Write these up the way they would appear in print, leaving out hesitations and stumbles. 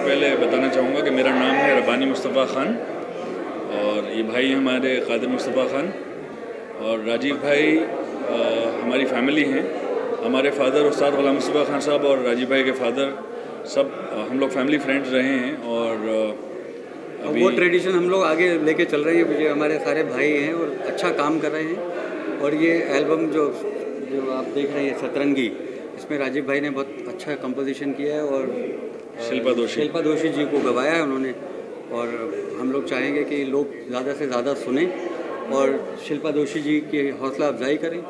पहले बताना चाहूँगा कि मेरा नाम है रब्बानी मुस्तफ़ा ख़ान और ये भाई हमारे क़ादिर मुस्तफ़ा ख़ान और राजीव भाई हमारी फैमिली हैं। हमारे फादर उस्ताद ग़ुलाम मुस्तफ़ा ख़ान साहब और राजीव भाई के फादर सब हम लोग फैमिली फ्रेंड्स रहे हैं और वो ट्रेडिशन हम लोग आगे लेके चल रहे हैं। ये हमारे सारे भाई हैं और अच्छा काम कर रहे हैं। और ये एल्बम जो आप देख रहे हैं सतरंगी, इसमें राजीव भाई ने बहुत अच्छा कंपोजिशन किया है और शिल्पा दोषी जी को गवाया है उन्होंने। और हम लोग चाहेंगे कि लोग ज़्यादा से ज़्यादा सुने और शिल्पा दोषी जी की हौसला अफजाई करें।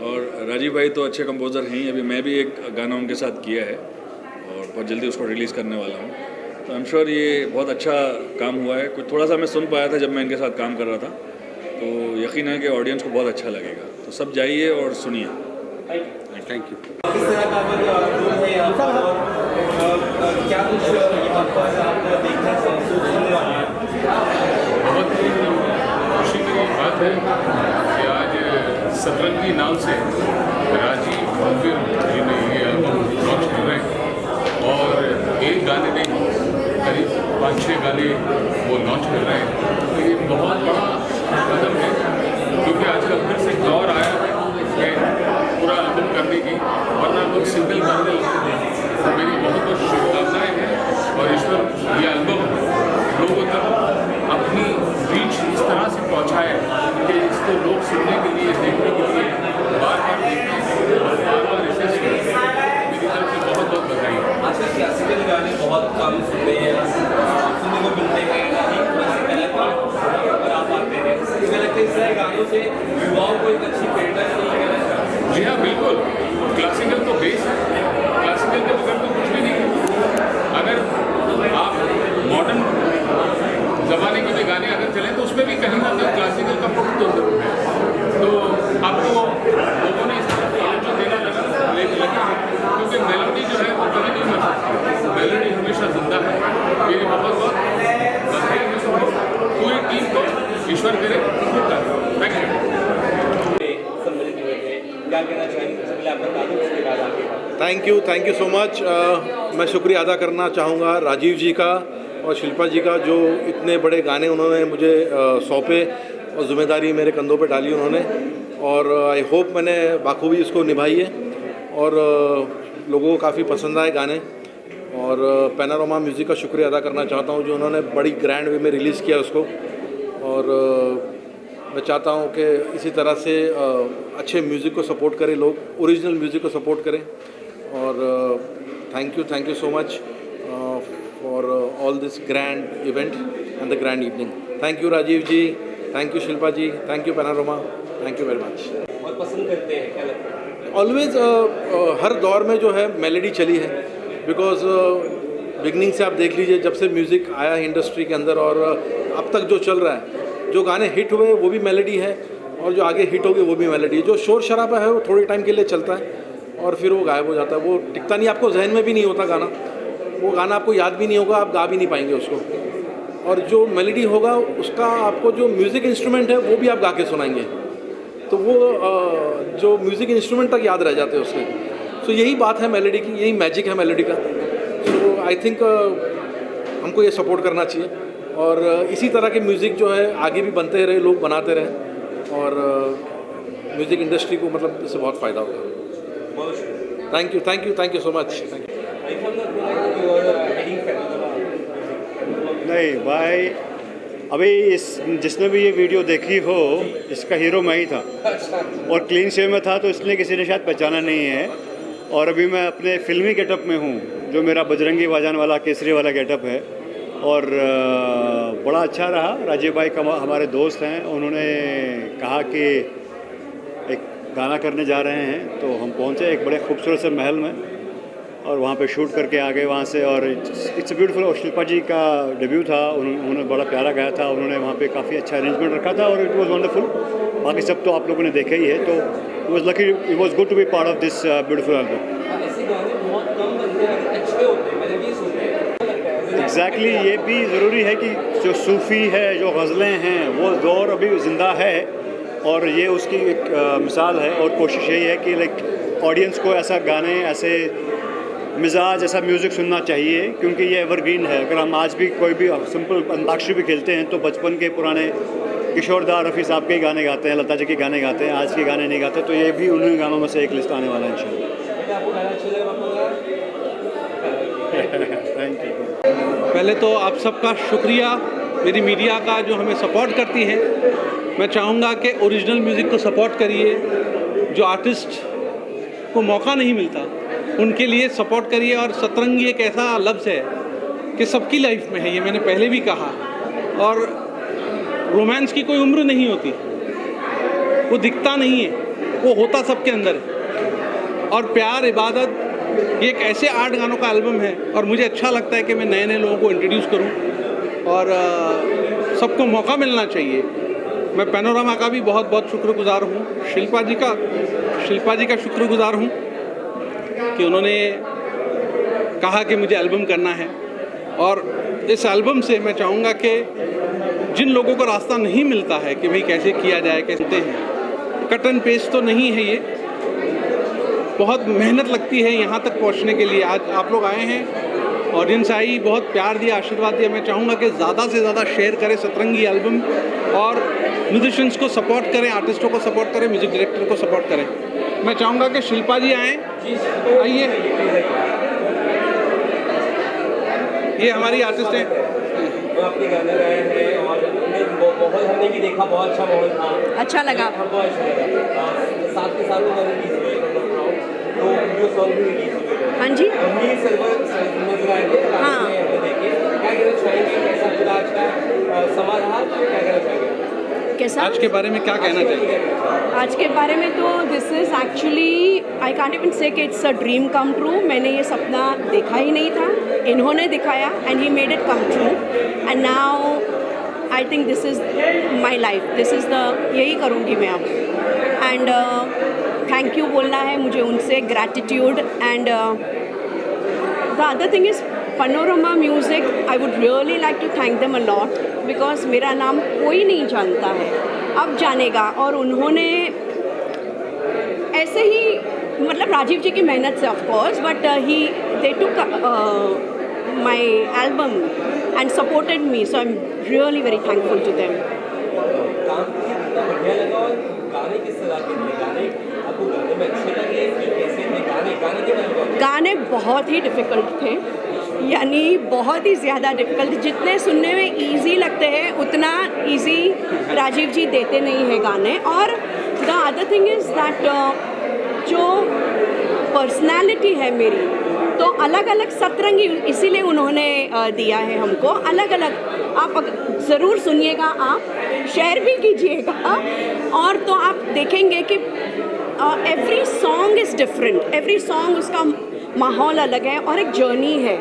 और राजीव भाई तो अच्छे कंपोज़र हैं ही। अभी मैं भी एक गाना उनके साथ किया है और बहुत जल्दी उसको रिलीज़ करने वाला हूँ। तो आई एम श्योर ये बहुत अच्छा काम हुआ है। कुछ थोड़ा सा मैं सुन पाया था जब मैं इनके साथ काम कर रहा था, तो यकीन है कि ऑडियंस को बहुत अच्छा लगेगा। तो सब जाइए और सुनिए। Thank you. किस तरह का है यहाँ पर और क्या कुछ यहाँ पर आप देखना सुनने वाले हैं? बहुत ही खुशी की बात है कि आज सतरंगी नाम से राजीव भव्य जी ने ये एल्बम लॉन्च कर रहे हैं और एक गाने नहीं करीब 5-6 गाने वो लॉन्च कर रहे हैं। तो ये बहुत बड़ा कदम है क्योंकि आजकल फिर से दौर आया है पूरा एल्बम करने की, वरना लोग सिंगल गाने लगते हैं। तो मेरी बहुत बहुत शुभकामनाएँ हैं और ईश्वर ये एल्बम लोगों तक अपनी रीच इस तरह से पहुँचाए कि इसको लोग सुनने के लिए, देखने के लिए बार बार देखें और बार बार इसे सुनें। मेरी तरफ से बहुत बहुत बधाई। आजकल क्लासिकल गाने बहुत कम सुनने को मिलते हैं, पर आप आते हैं। मुझे लगता है इस तरह गानों से युवाओं को एक अच्छी प्रेरणा नहीं है। जी हाँ, बिल्कुल। क्लासिकल तो बेस है, क्लासिकल के बगैर तो कुछ भी नहीं है। अगर आप मॉडर्न ज़माने के भी गाने अगर चलें तो उसमें भी कहीं ना कहीं क्लासिकल का पुट तो ज़रूर है। तो आपको लोगों ने इस तरफ तवज्जो देना लगा क्योंकि मेलोडी जो है वो कभी नहीं मर सकती। मेलोडी हमेशा जिंदा है। मेरी बहुत बहुत बधाई है पूरी टीम को। ईश्वर करे। Thank you. Thank you so much. मैं शुक्रिया अदा करना चाहूँगा राजीव जी का और शिल्पा जी का, जो इतने बड़े गाने उन्होंने मुझे सौंपे और ज़िम्मेदारी मेरे कंधों पे डाली उन्होंने। और आई होप मैंने बाखूबी इसको निभाई है और लोगों को काफ़ी पसंद आए गाने। और पैनारोमा म्यूज़िक का शुक्रिया अदा करना चाहता हूँ जो उन्होंने बड़ी ग्रैंड वे में रिलीज़ किया उसको। और मैं चाहता हूँ कि इसी तरह से अच्छे म्यूज़िक को सपोर्ट करें लोग, ओरिजिनल म्यूज़िक को सपोर्ट करें। और thank you so much for all this grand event and the grand evening. Thank you Rajiv ji, thank you Shilpa ji, thank you Panorama, thank you very much. बहुत पसंद करते हैं क्या लगता है? ऑलवेज हर दौर में जो है मेलोडी चली है। बिकॉज बिगनिंग से आप देख लीजिए, जब से म्यूज़िक आया है इंडस्ट्री के अंदर और अब तक जो चल रहा है, जो गाने हिट हुए वो भी मेलोडी है और जो आगे हिट होगी वो भी मेलोडी है। जो शोर शराबा है वो थोड़े टाइम के लिए चलता है और फिर वो गायब हो जाता है, वो टिकता नहीं, आपको जहन में भी नहीं होता गाना, वो गाना आपको याद भी नहीं होगा, आप गा भी नहीं पाएंगे उसको। और जो मेलोडी होगा उसका आपको जो म्यूज़िक इंस्ट्रूमेंट है वो भी आप गा के सुनाएंगे, तो वो जो म्यूज़िक इंस्ट्रूमेंट तक याद रह जाते हैं उसके। सो यही बात है मेलोडी की, यही मैजिक है मेलोडी का। सो आई थिंक हमको ये सपोर्ट करना चाहिए और इसी तरह के म्यूज़िक जो है आगे भी बनते रहे, लोग बनाते रहे और म्यूज़िक इंडस्ट्री को मतलब इससे बहुत फ़ायदा होगा। Thank you so much. नहीं भाई, अभी जिसने भी ये वीडियो देखी हो, इसका हीरो मैं ही था और क्लीन शेव में था, तो इसलिए किसी ने शायद पहचाना नहीं है। और अभी मैं अपने फिल्मी गेटअप में हूँ, जो मेरा बजरंगी भाईजान वाला केसरी वाला गेटअप है। और बड़ा अच्छा रहा। राजीव भाई का हमारे दोस्त हैं, उन्होंने कहा कि एक गाना करने जा रहे हैं, तो हम पहुँचे एक बड़े खूबसूरत से महल में और वहाँ पे शूट करके आ गए वहाँ से। और इट्स ब्यूटीफुल। और शिल्पा जी का डेब्यू था, उन्होंने बड़ा प्यारा गाया था, उन्होंने वहाँ पे काफ़ी अच्छा अरेंजमेंट रखा था और इट वाज वंडरफुल। बाकी सब तो आप लोगों ने देखा ही है, तो it was lucky, it was good to be part of this beautiful album. Exactly, ये भी ज़रूरी है कि जो सूफ़ी है, जो गज़लें हैं, वो दौर अभी ज़िंदा है और ये उसकी एक मिसाल है। और कोशिश यही है कि लाइक ऑडियंस को ऐसा गाने, ऐसे मिजाज ऐसा म्यूज़िक सुनना चाहिए, क्योंकि ये एवरग्रीन है। अगर हम आज भी कोई भी सिंपल अंताक्षरी भी खेलते हैं तो बचपन के पुराने किशोर दा, रफ़ी साहब के ही गाने गाते हैं, लता जी के गाने गाते हैं, आज के गाने नहीं गाते। तो ये भी उन्हीं गानों में से एक लिस्ट आने वाला है इंशाल्लाह। आपको गाना अच्छा लगा बाबा? Thank you. पहले तो आप सबका शुक्रिया, मेरी मीडिया का जो हमें सपोर्ट करती है। मैं चाहूँगा कि ओरिजिनल म्यूज़िक को सपोर्ट करिए, जो आर्टिस्ट को मौका नहीं मिलता उनके लिए सपोर्ट करिए। और सतरंगी एक ऐसा लफ्ज़ है कि सबकी लाइफ में है, ये मैंने पहले भी कहा। और रोमांस की कोई उम्र नहीं होती, वो दिखता नहीं है, वो होता सबके अंदर है। और प्यार, इबादत, ये एक ऐसे 8 गानों का एल्बम है और मुझे अच्छा लगता है कि मैं नए नए लोगों को इंट्रोड्यूस करूं और सबको मौका मिलना चाहिए। मैं पैनोरामा का भी बहुत बहुत शुक्रगुजार हूं, शिल्पा जी का शुक्रगुजार हूं कि उन्होंने कहा कि मुझे एल्बम करना है। और इस एल्बम से मैं चाहूँगा कि जिन लोगों को रास्ता नहीं मिलता है कि भाई कैसे किया जाए, कैसे हैं, कट एंड पेस्ट तो नहीं है, ये बहुत मेहनत लगती है यहाँ तक पहुँचने के लिए। आज आप लोग आए हैं, ऑडियंस आई, बहुत प्यार दिया, आशीर्वाद दिया। मैं चाहूँगा कि ज़्यादा से ज़्यादा शेयर करें सतरंगी एल्बम और म्यूजिशियंस को सपोर्ट करें, आर्टिस्टों को सपोर्ट करें, म्यूज़िक डायरेक्टर को सपोर्ट करें। मैं चाहूँगा कि शिल्पा जी आएँ, आइए, ये हमारी आर्टिस्ट हैं। वो आपके गाने गाए हैं और माहौल हमने भी देखा, बहुत अच्छा माहौल था, अच्छा लगा, हमको अच्छा लगा। साथ के साथ वो गाने रिलीज हुए, तो वीडियो सॉन्ग भी रिलीज हुए। हाँ जी, रणवीर सिल्वर नजर आए थे, हाँ। देखिए क्या कहना चाहेंगे, कैसा पूरा आज का समा रहा, क्या कहना चाहेंगे? कैसा आज के बारे में क्या कहना चाहिए? आज के बारे में तो this is actually, I can't even से कि it's a dream come true. मैंने ये सपना देखा ही नहीं था, इन्होंने दिखाया and he made it come true. And now I think this is my life, this is the, यही करूँगी मैं अब। एंड थैंक यू बोलना है मुझे उनसे, gratitude. And the other thing is panorama music, I would really like to thank them a lot, because मेरा नाम कोई नहीं जानता है, अब जानेगा। और उन्होंने ऐसे ही, मतलब राजीव जी की मेहनत से of course, but he they took my album and supported me, so I am really very thankful to them. काम कितना बढ़िया लगा और गाने किस तरह के थे? गाने आपको गाने में अच्छे लगे, कैसे थे गाने? गाने के बारे में गाने बहुत ही डिफ़िकल्ट थे, यानी बहुत ही ज़्यादा डिफ़िकल्ट। जितने सुनने में इजी लगते हैं उतना इजी राजीव जी देते नहीं हैं गाने। और the other thing is that जो पर्सनालिटी है मेरी, तो अलग अलग सतरंगी इसीलिए उन्होंने दिया है हमको अलग अलग। आप ज़रूर सुनिएगा, आप शेयर भी कीजिएगा, और तो आप देखेंगे कि every song is different, every song उसका माहौल अलग है और एक जर्नी है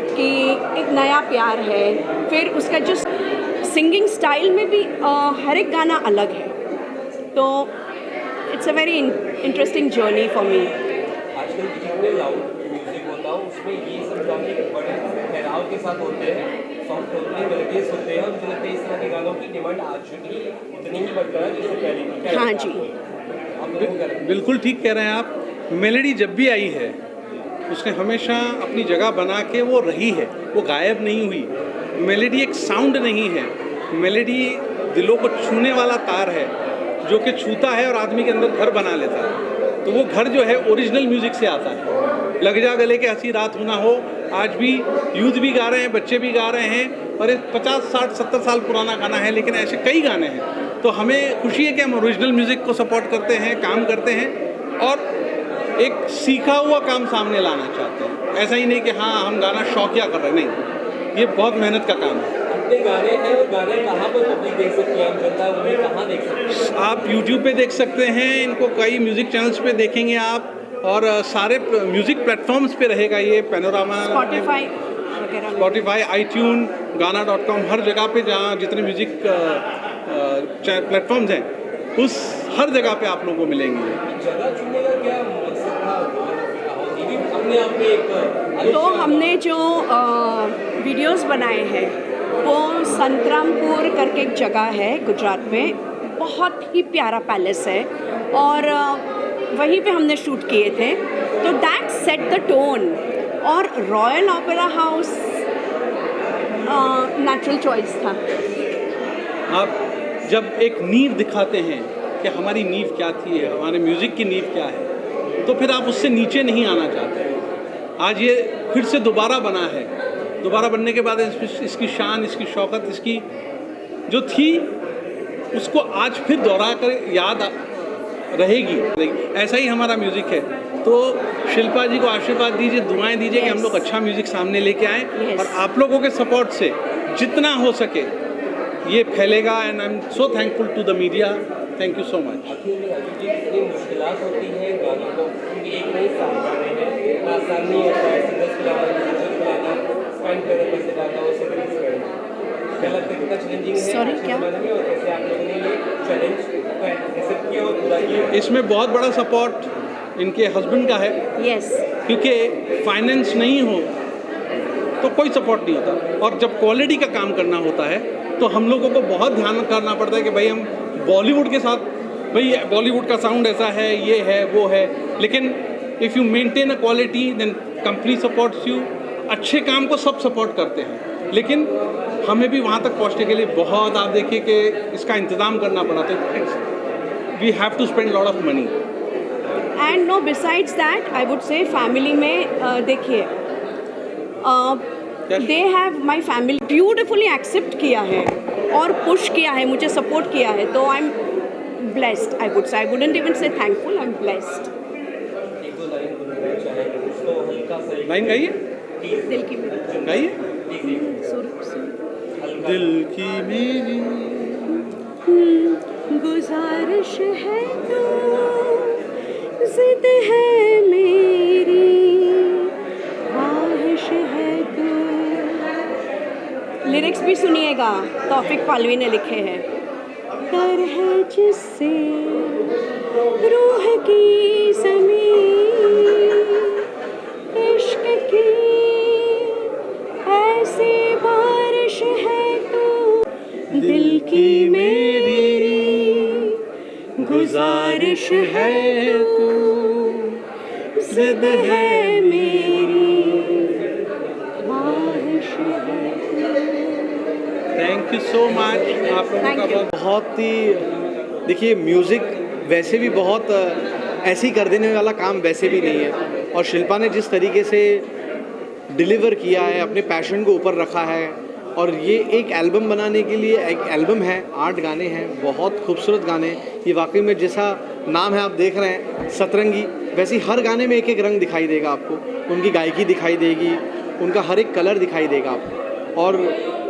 कि एक नया प्यार है। फिर उसका जो सिंगिंग स्टाइल में भी हर एक गाना अलग है, तो it's a very interesting journey for me. आजकल जितने लाउड म्यूजिक होता है उसमें ये सब गाने बड़े ठहराव के साथ होते हैं, सॉफ्ट होते हैं, मेलोडियस होते हैं, और मुझे लगता है इस तरह के गानों की डिमांड आज भी उतनी ही बढ़ रहा है जैसे पहले की। हाँ जी, आप लोगों को क्या लगता है? बिल्कुल ठीक कह रहे हैं आप। मेलोडी जब भी आई है उसने हमेशा अपनी जगह बना के वो रही है, वो गायब नहीं हुई। मेलोडी एक साउंड नहीं है, मेलोडी दिलों को छूने वाला तार है जो कि छूता है और आदमी के अंदर घर बना लेता है। तो वो घर जो है ओरिजिनल म्यूज़िक से आता है। लग जा गले के हंसी रात होना हो, आज भी यूथ भी गा रहे हैं, बच्चे भी गा रहे हैं, और ये 50, 60, 70 साल पुराना गाना है, लेकिन ऐसे कई गाने हैं। तो हमें खुशी है कि हम ओरिजिनल म्यूज़िक को सपोर्ट करते हैं, काम करते हैं और एक सीखा हुआ काम सामने लाना चाहते हैं। ऐसा ही नहीं कि हाँ हम गाना शौकिया कर रहे हैं, नहीं, ये बहुत मेहनत का काम है। कितने गाने हैं और गाने कहाँ पर पब्लिक देख सकती है, आम जनता उन्हें कहाँ देख सकती है? आप YouTube पे देख सकते हैं, इनको कई म्यूज़िक चैनल्स पे देखेंगे आप, और सारे म्यूज़िक प्लेटफॉर्म्स पे रहेगा ये पैनोरामा, स्पॉटिफाई वगैरह में। स्पॉटिफाई, iTunes, गाना.com, हर जगह पे जहाँ जितने म्यूज़िक प्लेटफॉर्म्स हैं उस हर जगह पे आप लोगों को मिलेंगे। जगह चुनने का क्या मकसद था? ये भी अपने आप में एक तो हमने जो वीडियोस बनाए हैं वो संतरामपुर करके एक जगह है गुजरात में, बहुत ही प्यारा पैलेस है, और वहीं पे हमने शूट किए थे। तो दैट सेट द टोन, और royal opera house natural choice था। आप जब एक नींव दिखाते हैं कि हमारी नींव क्या थी, हमारे म्यूज़िक की नींव क्या है, तो फिर आप उससे नीचे नहीं आना चाहते। आज ये फिर से दोबारा बना है, दोबारा बनने के बाद इसकी शान, इसकी शौकत, इसकी जो थी उसको आज फिर दोहरा कर याद रहेगी। ऐसा ही हमारा म्यूज़िक है। तो शिल्पा जी को आशीर्वाद दीजिए, दुआएं दीजिए कि हम लोग अच्छा म्यूज़िक सामने लेके आएँ और आप लोगों के सपोर्ट से जितना हो सके ये फैलेगा। And I am so thankful to the media. Thank you so much. आखिर में राजीव जी कितनी मुश्किलात होती हैं गानों को, क्योंकि एक नई साल गाने हैं, आसान नहीं होता है सिंगर्स को लाना, म्यूजिक को लाना, स्पेंड करना, पैसे लाना, उसे रिलीज करना। क्या लगता है कितना चैलेंजिंग है Sorry, क्या? ज़माने में, और कैसे आप लोगों ने ये चैलेंज एक्सेप्ट किया और पूरा किया? इसमें बहुत बड़ा सपोर्ट इनके हस्बैंड का है, यस, क्योंकि फाइनेंस नहीं हो तो कोई सपोर्ट नहीं होता। और जब क्वालिटी का काम करना होता है तो हम लोगों को बहुत ध्यान करना पड़ता है कि भाई हम बॉलीवुड के साथ, भाई बॉलीवुड का साउंड ऐसा है, ये है, वो है, लेकिन if you maintain a quality then company supports you. अच्छे काम को सब सपोर्ट करते हैं, लेकिन हमें भी वहाँ तक पहुँचने के लिए बहुत, आप देखिए कि इसका इंतज़ाम करना पड़ा, तो we have to spend lot of money. And no besides that I would say family में देखिए they have my family beautifully accept किया है और पुश किया है, मुझे सपोर्ट किया है, तो I am blessed. I would से, आई वुडंट इवन से थैंकफुल, आई एम ब्लेस्ड। एक दो लाइन गुनगुनाना चाहेंगे, उसको हल्का सा लाइन गाइए, दिल की मेरी गाइए। दिल की मेरी गुजारिश है तो जिद है मेरी, ख्वाहिश है तो। लिरिक्स भी सुनिएगा, तौफिक पालवी ने लिखे हैं। कर है जिससे रूह की ज़मीन, इश्क की ऐसी बारिश है तो दिल की मेरी गुजारिश है तो जिद है मेरी, ख्वाहिश है तो। थैंक यू सो मच आप लोगों Thank का you. बहुत ही, देखिए म्यूज़िक वैसे भी बहुत ऐसे ही कर देने वाला काम वैसे भी नहीं है, और शिल्पा ने जिस तरीके से डिलीवर किया है, अपने पैशन को ऊपर रखा है, और ये एक एल्बम बनाने के लिए, एक एल्बम है, 8 गाने हैं, बहुत खूबसूरत गाने। ये वाकई में जैसा नाम है आप देख रहे हैं सतरंगी, वैसे ही हर गाने में एक एक रंग दिखाई देगा आपको, उनकी गायकी दिखाई देगी, उनका हर एक कलर दिखाई देगा आपको। और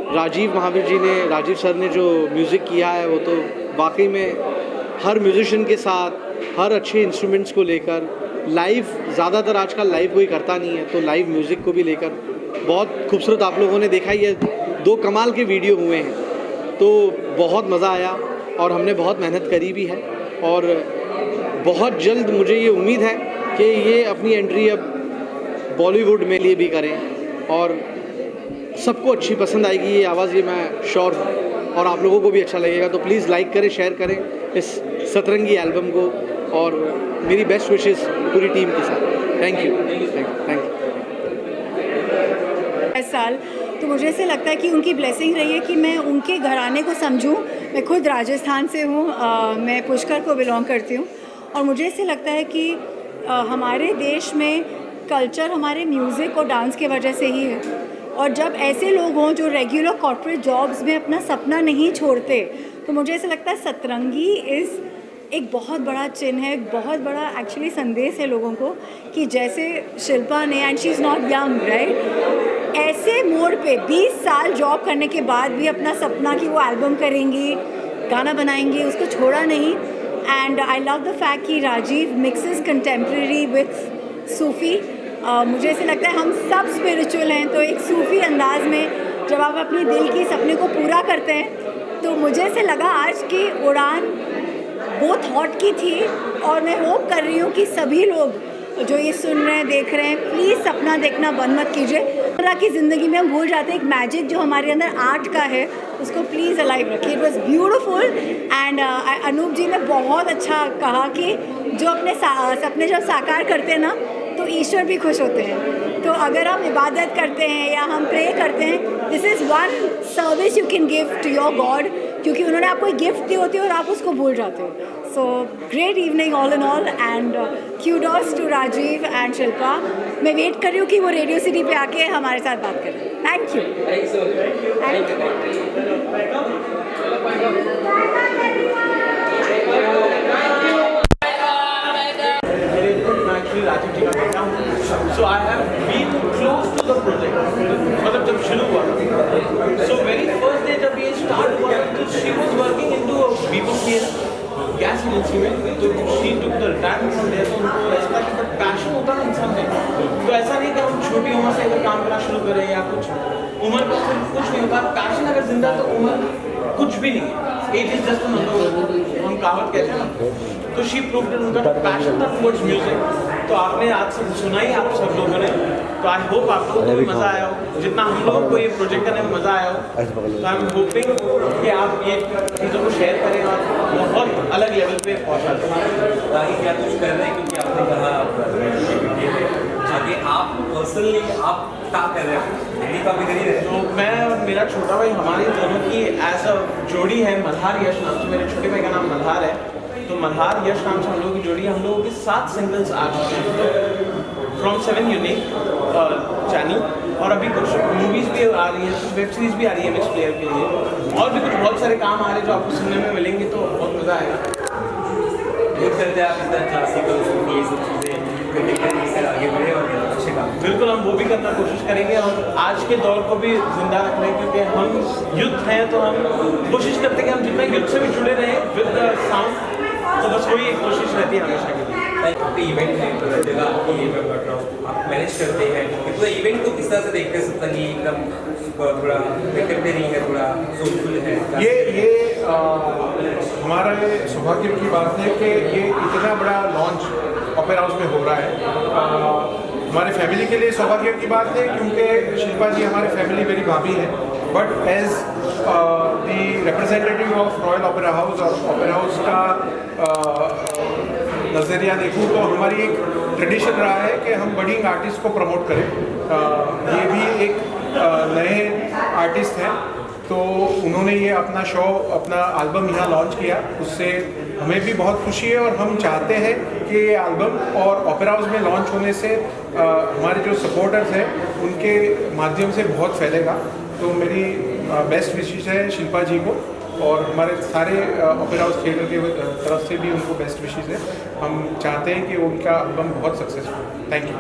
राजीव महावीर जी ने, राजीव सर ने जो म्यूज़िक किया है वो तो वाकई में हर म्यूज़िशियन के साथ, हर अच्छे इंस्ट्रूमेंट्स को लेकर, लाइव ज़्यादातर आजकल लाइव कोई करता नहीं है, तो लाइव म्यूज़िक को भी लेकर बहुत खूबसूरत आप लोगों ने देखा। ये 2 कमाल के वीडियो हुए हैं, तो बहुत मज़ा आया और हमने बहुत मेहनत करी भी है, और बहुत जल्द मुझे ये उम्मीद है कि ये अपनी एंट्री अब बॉलीवुड में लिए भी करें और सबको अच्छी पसंद आएगी ये आवाज़, ये मैं श्योर हूँ, और आप लोगों को भी अच्छा लगेगा। तो प्लीज़ लाइक करें, शेयर करें इस सतरंगी एल्बम को, और मेरी बेस्ट विशेस पूरी टीम के साथ। Thank you, thank you. इस साल तो मुझे ऐसे लगता है कि उनकी ब्लेसिंग रही है कि मैं उनके घराने को समझूं। मैं खुद राजस्थान से हूँ, मैं पुष्कर को बिलोंग करती हूँ, और मुझे ऐसे लगता है कि हमारे देश में कल्चर हमारे म्यूज़िक और डांस की वजह से ही है। और जब ऐसे लोग हों जो रेगुलर कॉर्पोरेट जॉब्स में अपना सपना नहीं छोड़ते, तो मुझे ऐसा लगता है सतरंगी एक बहुत बड़ा चिन्ह है, एक बहुत बड़ा एक्चुअली संदेश है लोगों को कि जैसे शिल्पा ने, and she is not young right, ऐसे मोड़ पे 20 साल जॉब करने के बाद भी अपना सपना कि वो एल्बम करेंगी, गाना बनाएंगी, उसको छोड़ा नहीं। And I love the fact कि राजीव मिक्सेस कंटेम्प्रेरी विथ सूफ़ी। मुझे ऐसे लगता है हम सब स्पिरिचुअल हैं, तो एक सूफ़ी अंदाज में जब आप अपने दिल की सपने को पूरा करते हैं, तो मुझे ऐसे लगा आज की उड़ान बहुत हॉट की थी। और मैं होप कर रही हूँ कि सभी लोग जो ये सुन रहे हैं, देख रहे हैं, प्लीज़ सपना देखना बंद मत कीजिए। तरह की ज़िंदगी में हम भूल जाते हैं एक मैजिक जो हमारे अंदर आर्ट का है, उसको प्लीज़ अलाइव रखिए। It was beautiful. And Anoop ji ने बहुत अच्छा कहा कि जो अपने सपने जब साकार करते हैं ना, तो ईश्वर भी खुश होते हैं। तो अगर हम इबादत करते हैं या हम प्रे करते हैं, this is one service you can give to your God, क्योंकि उन्होंने आपको एक गिफ्ट दी होती है और आप उसको भूल जाते हो. So great evening all in all and kudos to Rajiv and Shilpa. मैं वेट कर रही हूँ कि वो रेडियो सिटी पे आके हमारे साथ बात करें. Thank you. राजीव जी का बेटा हूँ. So I have been close to the project. मतलब जब शुरू हुआ, सो वेरी फर्स्ट डे जब ये स्टार्ट हुआ तो she was working into BPCL gas agency में. तो she took the retirement from there. तो उनको ऐसा कि बट पैशन होता है इंसान में. तो ऐसा नहीं कि हम छोटी उम्र से अगर काम करना शुरू करें या कुछ उम्र का कुछ नहीं होता. पैशन अगर जिंदा तो उम्र कुछ भी नहीं है. Age is just a number, हम कहावत कहते हैं ना. तो शी प्रूव्ड इट. उनका पैशन था टुवर्ड्स म्यूजिक. तो आपने आज सब सुना ही आप सब लोगों ने. तो आई होप आप लोगों को भी मज़ा आया हो जितना हम लोगों को ये प्रोजेक्ट करने में मज़ा आया हो. तो आई एम होपिंग कि आप ये चीज़ों को शेयर करें और बहुत अलग लेवल पे पहुँचा दें. आगे क्या कुछ कर रहे हैं, क्योंकि आपने कहा आगे आप पर्सनली आप क्या कर रहे हैं, हिंदी का भी करिए. तो मैं और मेरा छोटा भाई, हमारी दोनों की एज अ जोड़ी है मल्हार यश नाम से. मेरे छोटे भाई का नाम मल्हार है. तो मल्हार यश नाम से हम लोगों की जोड़ी है. हम लोगों के 7 सिंगल्स आ चुके हैं फ्रॉम 7 यूनिक चैनल. और अभी कुछ मूवीज़ भी आ रही हैं, कुछ वेब सीरीज़ भी आ रही है MX प्लेयर के लिए. और भी कुछ बहुत सारे काम आ रहे हैं जो आपको सुनने में मिलेंगे. तो बहुत मज़ा आएगा. देख करते हैं आप इतना क्लासिकल ये सब चीज़ें आगे बढ़े और अच्छे काम. बिल्कुल हम वो भी करना कोशिश करेंगे और आज के दौर को भी जिंदा रख रहे हैं, क्योंकि हम यूथ हैं. तो हम कोशिश करते हैं कि हम जितना यूथ से भी जुड़े रहें विद साउंड. तो बस वही एक कोशिश रहती है हमेशा के लिए. इवेंट है तो जगह आपकी ये मैं पढ़ रहा हूँ, आप मैनेज करते हैं. तो इवेंट को किस तरह से देखते हैं? सत्ता नहीं एकदम थोड़ा कंटेम्प्रेरी है, थोड़ा सोलफुल है. ये हमारा ये सौभाग्य की बात है कि ये इतना बड़ा लॉन्च ओपेरा हाउस में हो रहा है. हमारे फैमिली के लिए सौभाग्य की बात है, क्योंकि शिल्पा जी हमारे फैमिली मेरी भाभी है. But as the representative of royal opera house और ओपेरा हाउस का नज़रिया देखूँ तो हमारी एक ट्रेडिशन रहा है कि हम बडिंग आर्टिस्ट को प्रमोट करें. ये भी एक नए आर्टिस्ट हैं, तो उन्होंने ये अपना शो, अपना एल्बम यहाँ लॉन्च किया. उससे हमें भी बहुत खुशी है और हम चाहते हैं कि ये एल्बम और ओपेरा हाउस में लॉन्च होने से हमारे जो सपोर्टर्स हैं उनके माध्यम से बहुत फैलेगा. तो मेरी बेस्ट विशेष है शिल्पा जी को और हमारे सारे ओपेरा हाउस थिएटर के तरफ से भी उनको बेस्ट विशेष है. हम चाहते हैं कि उनका एल्बम बहुत सक्सेसफुल. Thank you.